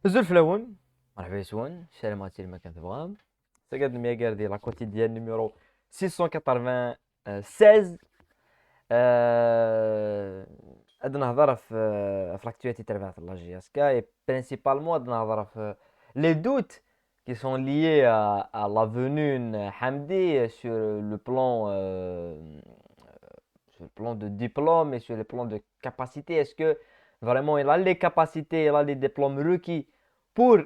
زول مرحبا يسون سلاماتي المكان تبغام سقد المياقر ديال لا كوتيديان نيميرو 696 غادي نهضر في لاكتواليتي تاع لا جي اس كا اي برينسيبالمون غادي نهضر في لي دوت qui sont liés à la venue de Hamdi sur le plan de diplôme et sur le plan de capacité. Est-ce que vraiment il a les capacités, il a les diplômes requis pour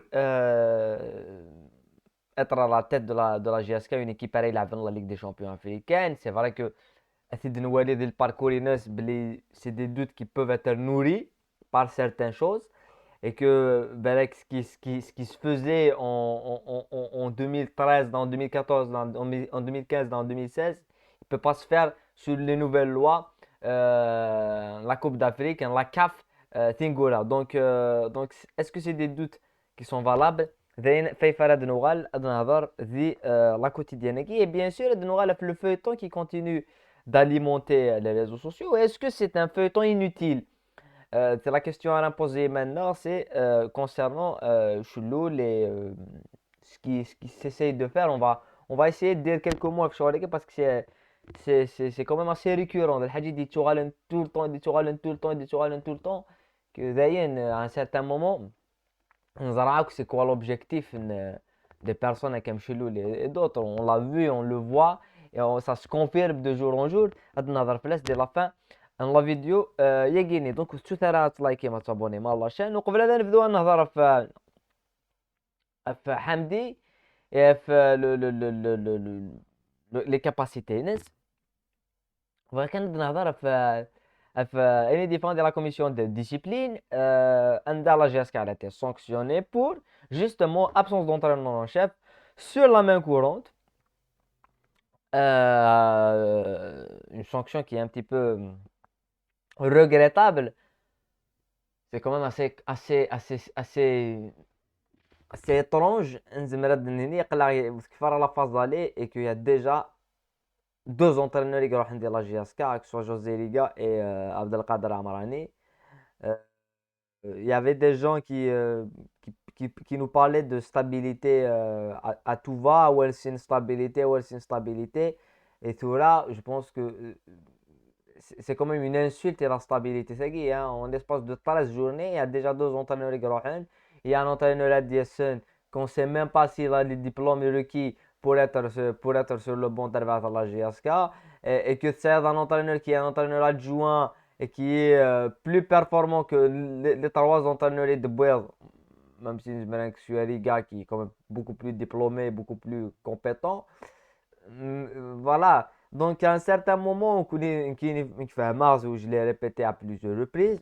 être à la tête de la GSK, une équipe pareille la Ligue des Champions africaine? C'est vrai que le parcours, c'est des doutes qui peuvent être nourris par certaines choses et que ce qui se faisait en 2013, en 2014, en 2015, en 2016, il ne peut pas se faire sur les nouvelles lois, la Coupe d'Afrique, la CAF, Tingola. Donc est-ce que c'est des doutes qui sont valables? La quotidienne et bien sûr le feuilleton qui continue d'alimenter les réseaux sociaux. Est-ce que c'est un feuilleton inutile? C'est la question à poser maintenant, c'est concernant Chouloul et ce qui s'essaye de faire. On va essayer de dire quelques mots sur les parce que c'est quand même assez récurrent. Le hadith dit Touralen tout le temps, dit Touralen tout le temps, dit Touralen tout le temps. Que d'ailleurs, à un certain moment, on verra que c'est quoi l'objectif des personnes comme Chouloul et d'autres. On l'a vu, on le voit et ça se confirme de jour en jour. Dès la fin. ان لا فيديو يجيني دونك شو ثرا تلايكي ما تابوني مع لاشين وقبل هذا نبداو نهضر في حمدي في لي كاباسيتي ناس ولكن نهضر في اني ديفون دي لا كوميسيون دو ديسيبلين عندها لا جي اس كي a été sanctionné pour justement absence d'entraînement en chef sur la main courante, une sanction qui est un petit peu regrettable. C'est quand même assez étrange نزمر هاد النيني يقلع كفار لا فاز دالي et qu'il y a déjà deux entraîneurs qui راحوا ندير لا جي اس كا que ce soit José Liga et Abdelkader Amrani. Il y avait des gens qui nous parlaient de stabilité à tout va, ou c'est une stabilité, ou c'est une stabilité. Et tout là, je pense que c'est quand même une insulte et la stabilité. C'est qui, hein, en l'espace de 13 journées, il y a déjà deux entraîneurs qui ont. Il y a un entraîneur à Diessen qu'on ne sait même pas s'il a les diplômes requis pour être sur le bon terrain de la GSK. Et que c'est un entraîneur qui est un entraîneur adjoint et qui est plus performant que les trois entraîneurs de Boer, même si je me suis un gars qui est quand même beaucoup plus diplômé, beaucoup plus compétent. Voilà. Donc, à un certain moment, qui fait mars où je l'ai répété à plusieurs reprises,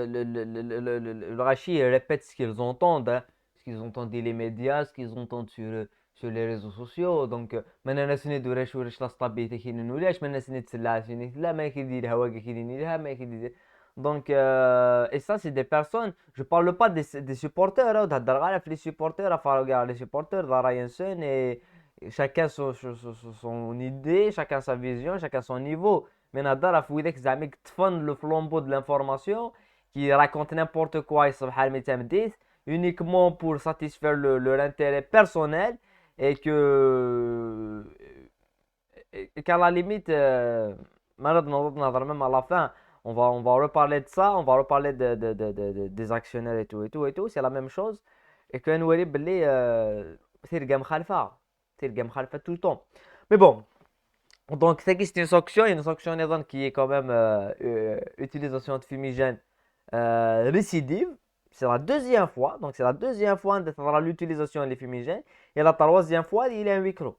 le Rachi répète ce qu'ils entendent, hein, ce qu'ils entendent les médias, ce qu'ils entendent sur les réseaux sociaux. Donc, maintenant, c'est de rechercher la stabilité qui nous lâche, maintenant, c'est de la là, mais qui dit hawa qui dit là, mais qui dit. Donc, et ça, c'est des personnes, je parle pas des supporters, hein, les supporters, à faire regarder les supporters, de Ryan Sun, et chacun son idée, chacun sa vision, chacun son niveau. Mais نهضر في ويداك زعما تفن لو فلومبو de l'information qui raconte n'importe quoi يصبح الميتام ديت uniquement pour satisfaire leur intérêt personnel et que et qu'à la limite même à la fin on va reparler de ça, on va reparler des actionnaires et tout et tout et tout, c'est la même chose et que نوري بلي تلقى مخالفة تلقى مخالفة tout le temps. Mais bon, donc, c'est une sanction qui est quand même utilisation de fumigène récidive. C'est la deuxième fois. Donc, c'est la deuxième fois de faire l'utilisation des fumigènes. Et la troisième fois, il est un huis clos.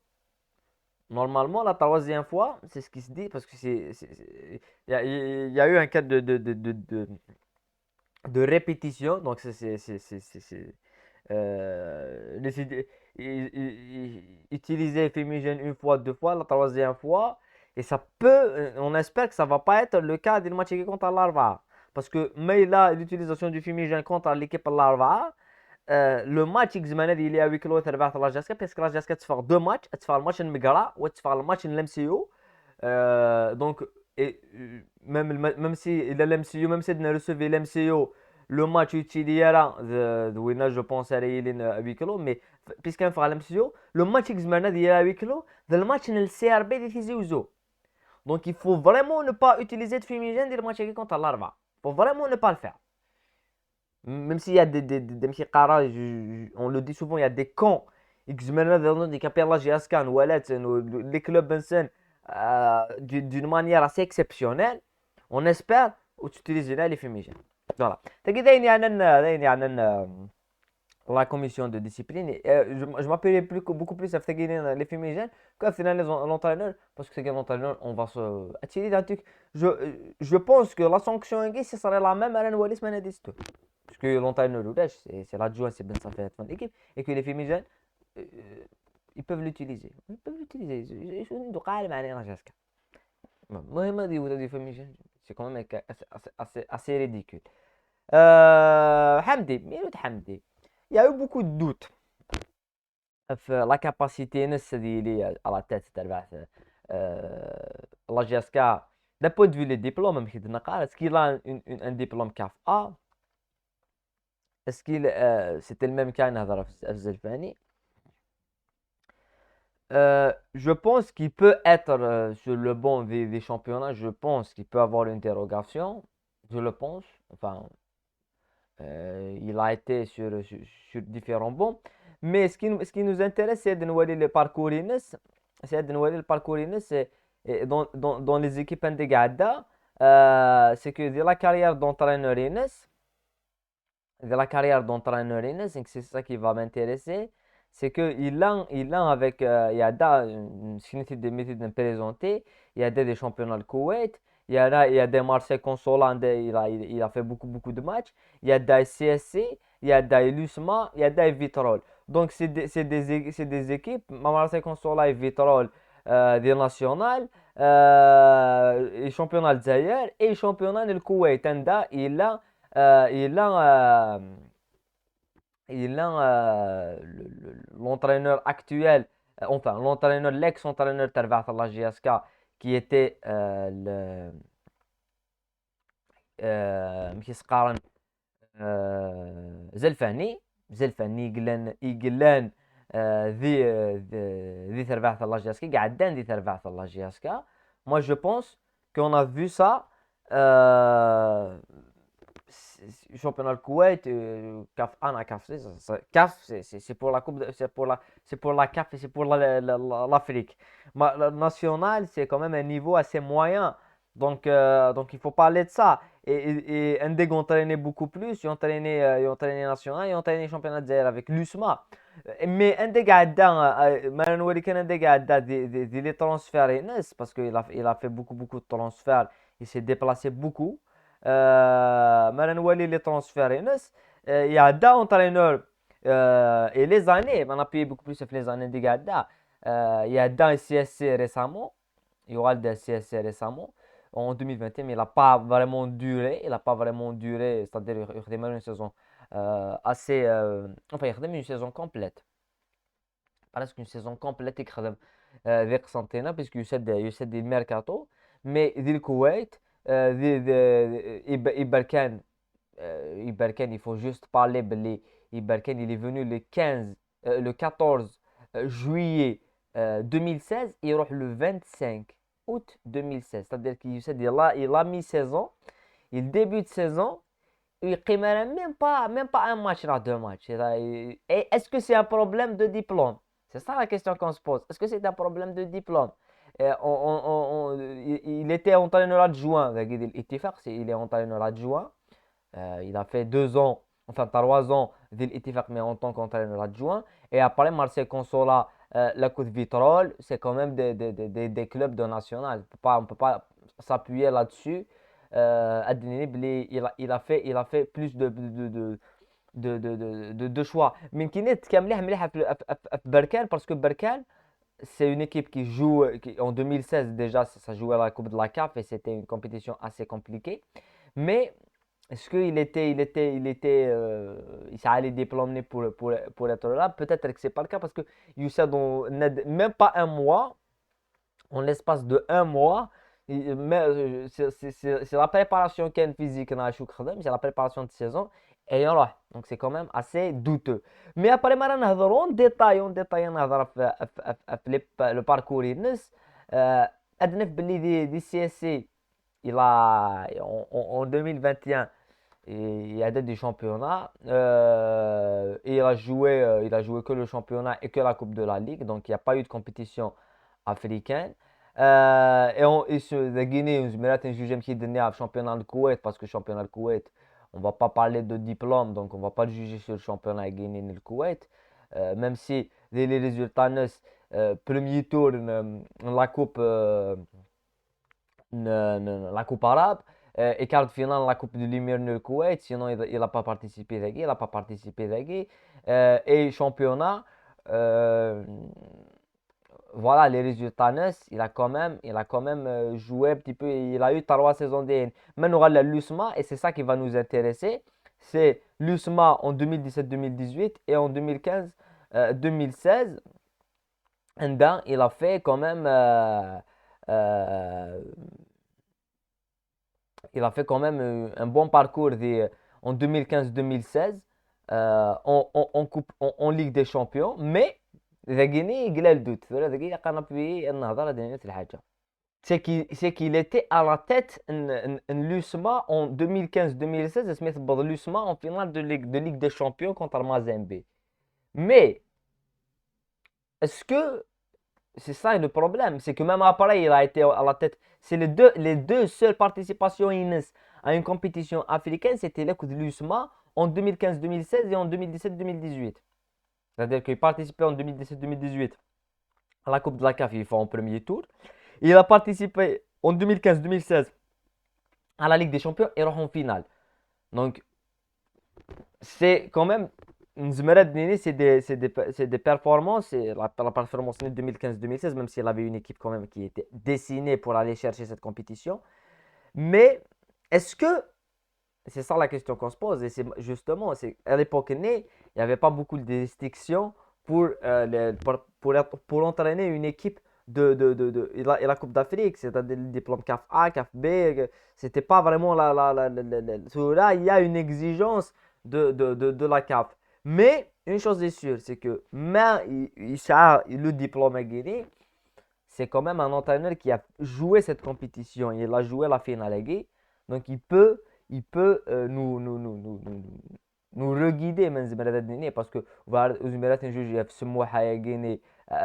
Normalement, la troisième fois, c'est ce qui se dit parce que il y a eu un cas de répétition. Donc, utiliser fumigène une fois, deux fois, la troisième fois. Et ça peut, on espère que ça va pas être le cas du match contre l'Arva. Parce que, mais là, l'utilisation du fumigène contre l'équipe l'Arva, le match il est à huis clos تبع la Jasca parce que la Jasca تفرق deux matchs, تفرق الماتش المقرا وتفرق الماتش الMCO. Donc et même si il a l'MCU, même si il a recevé l'MCU, le match utilisé de Wina, je pense, à huis clos, mais puisqu'il fait l'MCU, le match qui est à huis clos, le match le CRB décisif. Donc il faut vraiment ne pas utiliser de fumigène dans le match contre l'Arva. Il faut vraiment ne pas le faire. Même s'il y a des petits caras, on le dit souvent, il y a des cons. Qui appellent la GSK, ou les clubs d'une manière assez exceptionnelle. On espère utiliser les fumigènes. Voilà. La commission de discipline. Je m'appelais beaucoup plus à les fumigènes qu'à final l'entraîneur. Parce que c'est l'entraîneur, on va se attirer d'un truc. Je pense que la sanction, ce serait la même à l'Oualis Manadistou. Parce que l'entraîneur, c'est l'adjoint, c'est Ben Safet de l'équipe. Et que les fumigènes, euh, ils peuvent l'utiliser. Ils peuvent l'utiliser. Ils sont de calme à l'énergie. Moi, des fumigènes, c'est quand même assez ridicule. Hamdi, Miloud Hamdi. Il y a eu beaucoup de doutes sur la capacité de à la tête de la GSK. D'un point de vue des diplômes, est-ce qu'il a un diplôme CAF A? Est-ce qu'il c'était le même cas à Zelfani? Je pense qu'il peut être sur le banc des championnats. Je pense qu'il peut avoir l'interrogation. Je le pense. Enfin, il a été sur différents bancs. Mais ce qui nous intéresse, c'est de voir le parcours Inès. C'est de voir le parcours Inès dans les équipes intégrées. C'est que de la carrière d'entraîneur Inès, c'est ça qui va m'intéresser. C'est qu'il a avec Yada, une signature de métier de présenter, il y a des championnats de Koweït, il y a des Marseille Consolant, il a fait beaucoup de matchs, il y a des CSC, il y a des Lusma, il y a des Vitrolles. Donc c'est des équipes, Marseille Consolant et Vitrolles, des nationales, et championnat de Zaïre et championnat de Koweït. Il a l'entraîneur actuel, enfin l'ex-entraîneur de la GSK qui était مش يسقارن زلفاني يقلان ذي تربعث الله جاسكا قعدان ذي تربعث الله جاسكا. Moi je pense qu'on a vu ça championnat de Koweït, CAF 1 à CAF 6. CAF, c'est pour la coupe, c'est pour la CAF et c'est pour l'Afrique. La nationale, c'est quand même un niveau assez moyen. Donc il faut parler de ça. Et Ndeg entraînait beaucoup plus. Il entraînait national, il entraînait championnat de Zaïre avec l'USMA. Mais Ndeg a Maranouari kan Ndeg a des transferts parce qu'il a fait beaucoup de transferts. Il s'est déplacé beaucoup. ما نولي les transferts il y a deux entraîneurs et les années on a payé beaucoup plus sur les années de Gadda. Il y a deux CSC récemment, il y aura des CSC récemment en 2021, mais il n'a pas vraiment duré, c'est-à-dire il a démarré une saison assez enfin il a démarré une saison complète, presque une saison complète il a ذيك سنتينا puisque يسد الميركاتو mais ذي الكويت Iberken, il faut juste parler. Iberken, il est venu le 14 juillet 2016 et il rentre le 25 août 2016. C'est-à-dire qu'il a mi-saison, il débute saison, il ne même pas un match, là, deux matchs. Et est-ce que c'est un problème de diplôme? C'est ça la question qu'on se pose. Est-ce que c'est un problème de diplôme? Il était entraîneur adjoint avec l'Itifaq, il est entraîneur adjoint. Il a fait 2 ans, enfin 3 ans d'Itifaq, mais en tant qu'entraîneur adjoint. Et après, Marseille Consola, la Côte Vitrolles, c'est quand même des clubs de national. On ne peut pas s'appuyer là-dessus. Il a fait plus de choix. Mais qui n'est qu'à Berkane, parce que Berkane, c'est une équipe qui joue en 2016 déjà, ça jouait à la Coupe de la CAF et c'était une compétition assez compliquée. Mais est-ce il s'est allé diplômé pour être là? Peut-être que c'est pas le cas parce que Youssef, même pas un mois, en l'espace de un mois, C'est la préparation كان physique ناشو خدم c'est la préparation de saison et يروح donc c'est quand même assez douteux mais après ما نهضروا اون ديتاي نهضر في le parcours ينس ادنف باللي دي سي اس سي il a en 2021 il a des championnats et il a joué que le championnat et que la Coupe de la Ligue donc il n'y a pas eu de compétition africaine la Guinée on se juge qui donné au championnat de Koweït parce que le championnat de Koweït on va pas parler de diplôme donc on va pas le juger sur le championnat guinéen et le Koweït même si les résultats premier tour la coupe la coupe arabe et quart de finale la coupe de l'émir du Koweït sinon il a pas participé il a pas participé et championnat euh, voilà les résultats il a quand même joué un petit peu il a eu 3 saisons de maintenant on aura l'USMA et c'est ça qui va nous intéresser c'est l'USMA en 2017-2018 et en 2015-2016 il a fait quand même euh, il a fait quand même un bon parcours en 2015-2016 en Ligue des Champions mais ذا Guinée قلال الدود ذا Guinée قانا في النهضره ديال الحاجه c'est qu'il était à la tête de l'USMA en 2015-2016 سميت بض l'USMA en finale de Ligue des Champions contre Mazembe mais est-ce que c'est ça le problème, c'est que même après, il a été à la tête. C'est les deux seules participations à une compétition africaine, c'était l'équipe de l'USMA en 2015-2016 et en 2017-2018. C'est-à-dire qu'il participait en 2017-2018 à la Coupe de la CAF, il fait en premier tour. Il a participé en 2015-2016 à la Ligue des Champions et en finale. Donc, c'est quand même Zmered Nini, c'est des performances. La performance de 2015-2016, même si elle avait une équipe quand même qui était dessinée pour aller chercher cette compétition. Mais est-ce que, c'est ça la question qu'on se pose, et c'est justement, c'est à l'époque née, il n'y avait pas beaucoup de distinctions pour entraîner une équipe et la Coupe d'Afrique, c'est-à-dire le diplôme CAF A, CAF B, c'était pas vraiment là, il y a une exigence de la CAF. Mais une chose est sûre, c'est que même le diplôme à Guinée, c'est quand même un entraîneur qui a joué cette compétition. Il a joué la finale à Guinée. Donc il peut nous reguider parce que vous un juge في سموحة يا Guinée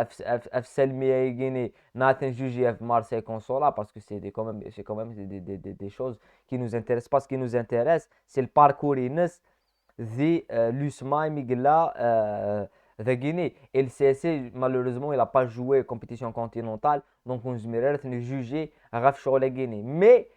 في سلمية يا Guinée ناتن juge في Marseille Consola parce que c'est quand même des choses qui nous intéressent pas ce qui nous intéresse c'est le parcours Inès l'USMA Miguela de Guinée. Et le CSC, malheureusement, il n'a pas joué compétition continentale. Donc, on se juger à Rafshor la Guinée. Mais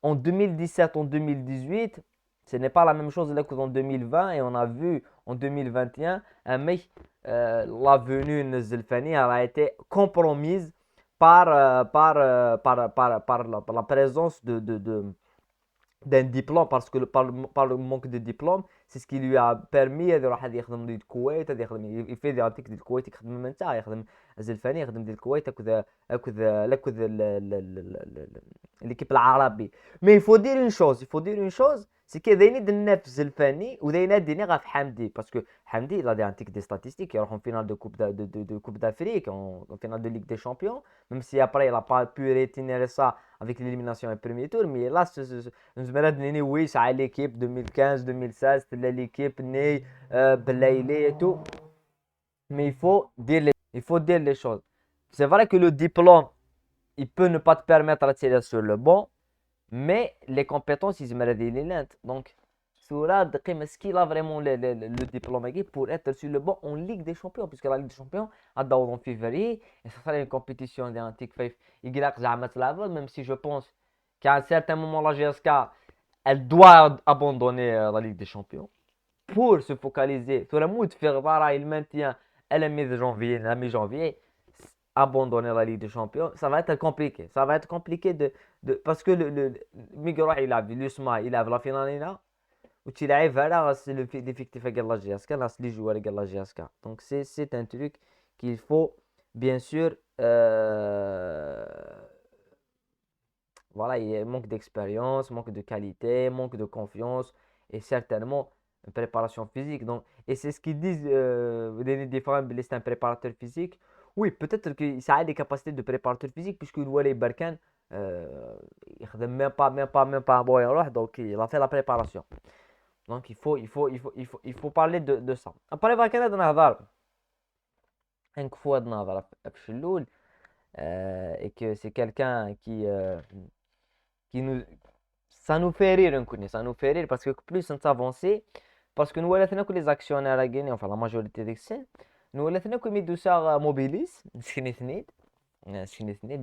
en 2017, en 2018, ce n'est pas la même chose que en 2020. Et on a vu en 2021, la venue de Zelfani a été compromise par la présence d'un diplôme parce que par le manque de diplôme c'est ce qui lui a permis هذا راح يخدم ديال الكويت هذا يخدم يفيد ديال ديال الكويت يخدم انت يخدم الزلفاني يخدم ديال الكويت هكذا l'équipe العربي mais il faut dire une chose c'est que دايني درنا في الزلفاني وداينا ديني غا في حمدي parce que حمدي il a des statistiques يروح en finale de coupe d'Afrique en finale de Ligue des Champions même si après il a pas pu réitérer ça avec l'élimination au premier tour mais là زمرات نيني ويش على l'équipe 2015-2016 تلا l'équipe ني بلايلي et tout mais il faut dire les choses c'est vrai que le diplôme il peut ne pas te permettre d'attirer sur le banc mais les compétences ils زمرات لينات donc Sourad est-ce qu'il a vraiment le diplôme pour être sur le banc en Ligue des Champions puisque la Ligue des Champions a d'abord en février et ça sera une compétition d'antique fait il même si je pense qu'à un certain moment la GSK elle doit abandonner la Ligue des Champions pour se focaliser sur le mood faire il maintient à la mi-janvier abandonner la Ligue des Champions ça va être compliqué parce que le Miguel il a l'USMA il a la finale là وتيلعب على l'effectif ديال لا جي اس كا ناس لي جوار ديال لا جي اس كا دونك c'est un truc qu'il faut bien sûr voilà, il y a manque d'expérience, manque de qualité, manque de confiance et certainement une préparation physique. Donc, et c'est ce qu'ils disent, des fois, c'est un préparateur physique. Oui, peut-être que ça a des capacités de préparateur physique, puisque le Wally Barkan, il même pas un boy donc il a fait la préparation. Donc il faut parler de ça. Après, Barkan, on a un fois de نهضر في الأول, et que c'est quelqu'un qui nous, ça nous fait rire, ça nous fait rire parce que plus on s'avance, parce que nous, que les actionnaires à Guinée, enfin la majorité des scènes, nous, que Medusa Mobilis, il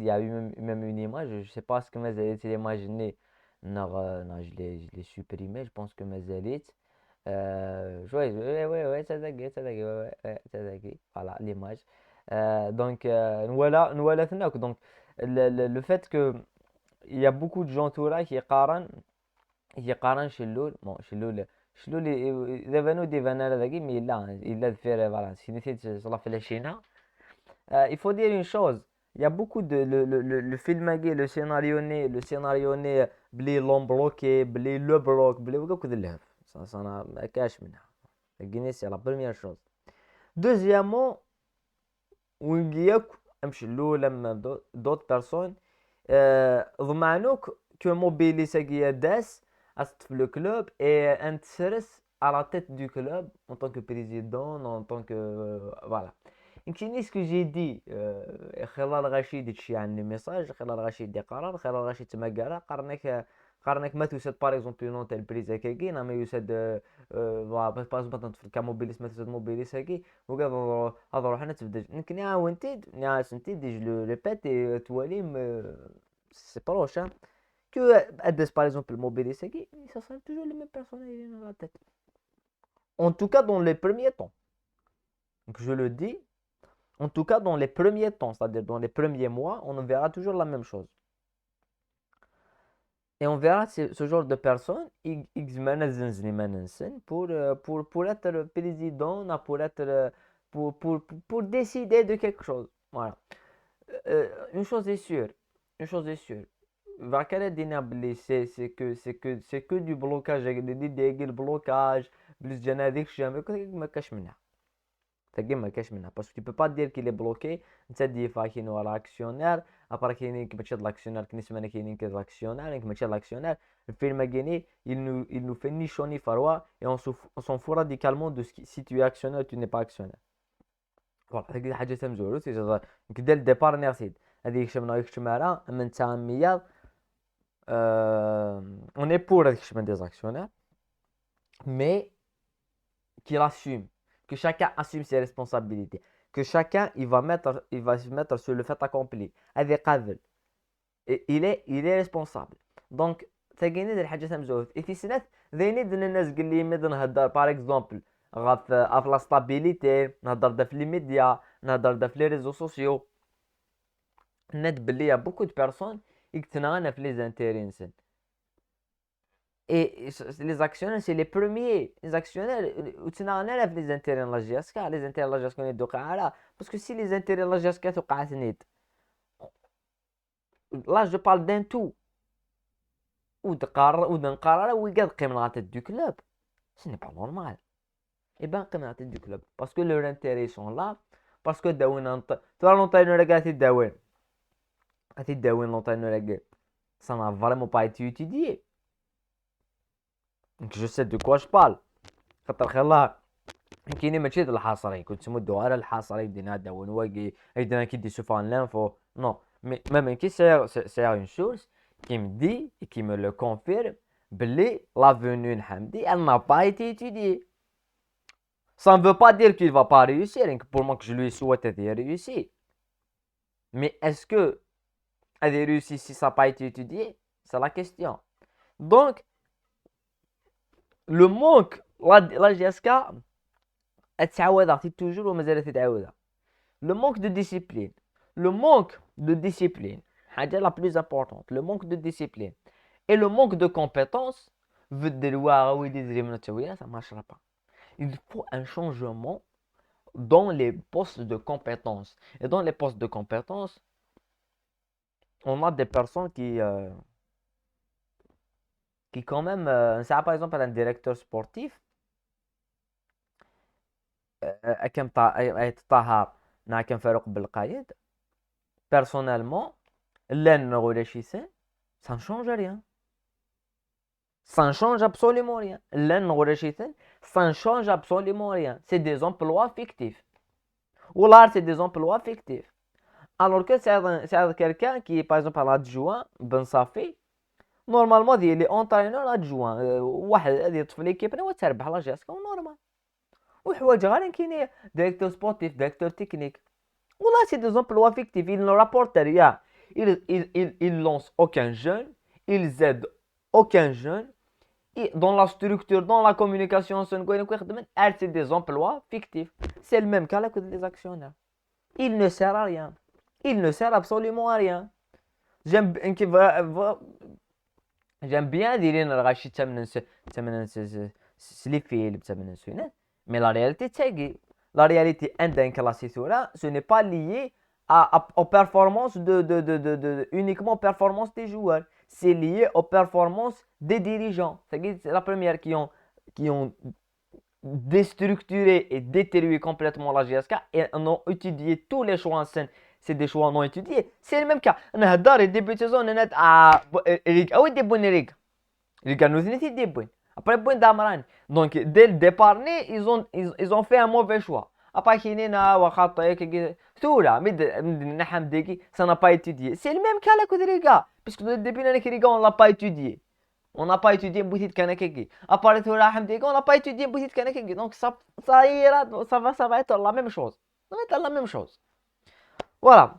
y a eu même une image, je ne sais pas ce que mes élites imaginé, non, non, je l'ai supprimé, je pense que mes élites, ouais, ouais, ouais, ça ouais, ouais, voilà l'image. Donc, donc, le fait que il y a beaucoup de gens tout là qui قارن شلول bon شلول دابا ديفانا هذاك مي لا il a fait voilà si صلا في العشينة. Il faut dire une chose, il y a beaucoup de le film le scénario né بلي لون بلوكي بلي لو بلوك بلي وكاك اللهف ça ما كاش منها. c'est la première chose. Deuxièmement, وين ياك امشي لما d'autres personnes ضمعنوك que Mobilis داس في le club et intéresse à la tête du club en tant que président, en tant que voilà. يمكن ce que j'ai dit خلال غشيد تشي عن لي ميساج خلال غشيد دي قرار خلال غشيد تما قرا قرنك ما توسد باغ اكزومبل نون تاع البريزا كاكي ما يوسد باغ اكزومبل في كموبيليس ما توسد موبيليس كاكي وقال هذا روح انا تبدا يمكن يا وانتي يا سنتي ديج لو ريبيت توالي سي بروش que Hades par exemple Mobilis Seki, ça sera toujours les mêmes personnages dans la tête. En tout cas dans les premiers temps. Donc je le dis, en tout cas dans les premiers temps, c'est-à-dire dans les premiers mois, on verra toujours la même chose. Et on verra ce genre de personnes, pour être président, pour décider de quelque chose. Voilà. Une chose est sûre, une chose est sûre. Vakala Dinabli, c'est que du blocage, des blocages, plus générique, jamais que ma cache mina. ما كاش منها باسكو tu peux pas dire qu'il est bloqué انت ديفا كاين ورا اكسيونير ابار كاينين كيما تشد لاكسيونير كني سمعنا كاينين كي لاكسيونير كيما تشد لاكسيونير الفيلم كايني il nous fait ni chaud ni froid et on s'en fout radicalement de si tu es actionnaire ou tu n'es pas actionnaire. فوالا هذيك حاجه تمزولو كدا الديبار نيرسيد هذيك شمنا يكشمارا من تاع ميال on est pour هذيك شمن des actionnaires mais qu'il assume, que chacun assume ses responsabilités, que chacun il va se mettre sur le fait accompli avec قابل et il est responsable. Donc تاقيني هاد الحاجه تمزوت في سنات ذيني الناس قال لي ميد نهضر باغ اكزومبل غاف لا ستابيليتي نهضر دا في لي ميديا نهضر دا في لي ريزو سوسيو نات بلي يا بوكو دو بيرسون يكتنا في لي زانتيري نسن. Et les actionnaires, c'est les premiers. Les actionnaires, tu n'as rien les intérêts de la GSK, les intérêts de la GSK sont parce que si les intérêts de la GSK sont là je parle d'un tout. Ou d'un قرار ويقعد قيم la tête du club. Ce n'est pas normal. Et ben قيم la tête du club. Parce que leurs intérêts sont là. Parce que داوين tu vois l'entraîneur le gars داوين l'entraîneur le gars. Ça n'a vraiment pas été étudié. Donc je sais de quoi je parle. خاطر خلاها كاينين ماشي هاد الحصري كنت تمدو على الحصري دينا داون واقي ايدنا كي دي سوفان لانفو نو مي ميم كي سير اون شوز qui me dit et qui me le confirme بلي la venue Hamdi elle n'a pas été étudiée. Ça ne veut pas dire qu'il va pas réussir, pour moi que je lui souhaite de réussir. Mais est-ce que elle a réussi si ça n'a pas été étudié? C'est la question. Donc le manque la GSK تعودها toujours ومازال تتعودها. Le manque de discipline. Le manque de discipline. حاجة la plus importante. Le manque de discipline. Et le manque de compétences. Ça ne marchera pas. Il faut un changement dans les postes de compétences. Et dans les postes de compétences, on a des personnes qui quand même, ça par exemple un directeur sportif, كان طاهر نا كان فاروق بالقايد personnellement لان ولا شي سن ça ne change rien, ça ne change absolument rien لان ولا شي سن ça ne change absolument rien, c'est des emplois fictifs والله c'est des emplois fictifs. Alors que c'est quelqu'un qui est par exemple un adjoint Ben Safi, normalement il est entraîneur adjoint, واحد هذه يطفي ليكيب وتربح لا جاسكا نورمال وحوايج غير كاينين ديريكتور سبورتيف ديريكتور تكنيك والله سي دي زومبلوا فيكتيف ils ne rapportent rien, ils lancent aucun jeune, ils aident aucun jeune et dans la structure dans la communication c'est des emplois fictifs, c'est le même cas que les actionnaires, il ne sert à rien, il ne sert absolument à rien. j'aime j'aime bien dire الغاشي تمن سليفيل بتمن سوينات mais la réalité تاعي la réalité عندنا كلاسي ثورة ce n'est pas lié aux performances uniquement aux performances des joueurs, c'est lié aux performances des dirigeants. C'est la première qui ont déstructuré et détruit complètement la GSK et ont étudié tous les choix en scène. C'est des choix non étudiés. C'est le même cas. انا هدار début de saison انا ريك او يدبون ريك كانوا ثلاثة يدبون après بوين دامران donc dès le départ ils ont fait un mauvais choix. après كاينين وخاطئ ثورة مد نحم ديكي ça n'a pas étudié. C'est le même cas là que les gars puisque dès le début les gars on l'a pas étudié. On n'a pas étudié Boutit Kanakegi. Après tout on n'a pas étudié Boutit Kanakegi. Donc ça ira, ça va être la même chose. Ça va être la même chose. Voilà.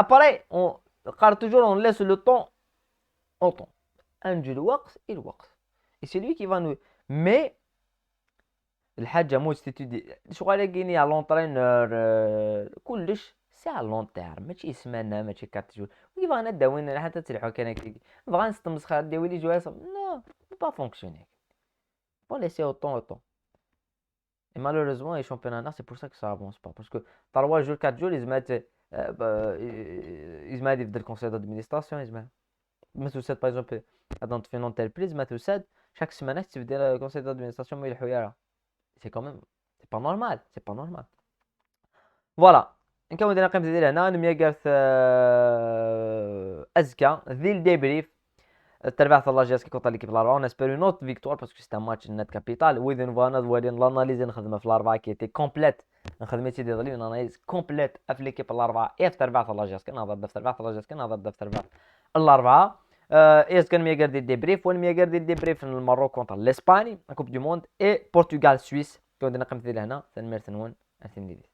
Après, on toujours on laisse le temps au temps. Un du وقت et le وقت. Et c'est lui qui va nous. Mais الحاجة مو تستدي شغال كاينين على لونترينور كلش سي على لون تيرم ماشي سمانة ماشي 4 جور وكيف غنداوين حتى تريحو كان كي نبغى نستمسخر داوي لي جوار نو با فونكسيوني بون ليسي او طون et malheureusement les championnats c'est pour ça que ça avance pas parce que 3 jours 4 jours ils mettent يبدا الكونسيل دادمينستراسيون يمثلوا ساد باغ اكزومبل هاد في نون تيل بليز يمثلوا ساد شاك سيمانه تبدا الكونسيل دادمينستراسيون ما يلحو ياها. C'est quand même c'est pas normal, c'est pas normal. Voilà, نكمل دينا قيمة ديال هنا نميا قالت أزكى ذي الديبريف التربيع تاع لاجيس كي كونطا ليكيب الأربعة اون اسبيرو نوت فيكتوار باسكو سيت ان ماتش نت كابيتال ويذن فانا دوالين لاناليزي نخدمها في الأربعة كي تي كومبليت نخدمتي ديالي اناليز كومبليت في ليكيب الأربعة اي في التربيع تاع لاجيس كنهضر في التربيع تاع لاجيس كنهضر في التربيع الأربعة إيس كان ميا دي ديبريف وين ميا دي ديبريف المروك كونتر الإسباني كوب دو موند اي بورتوغال سويس كون دينا قيمة ديال هنا تنمير تنون أثيم ديالي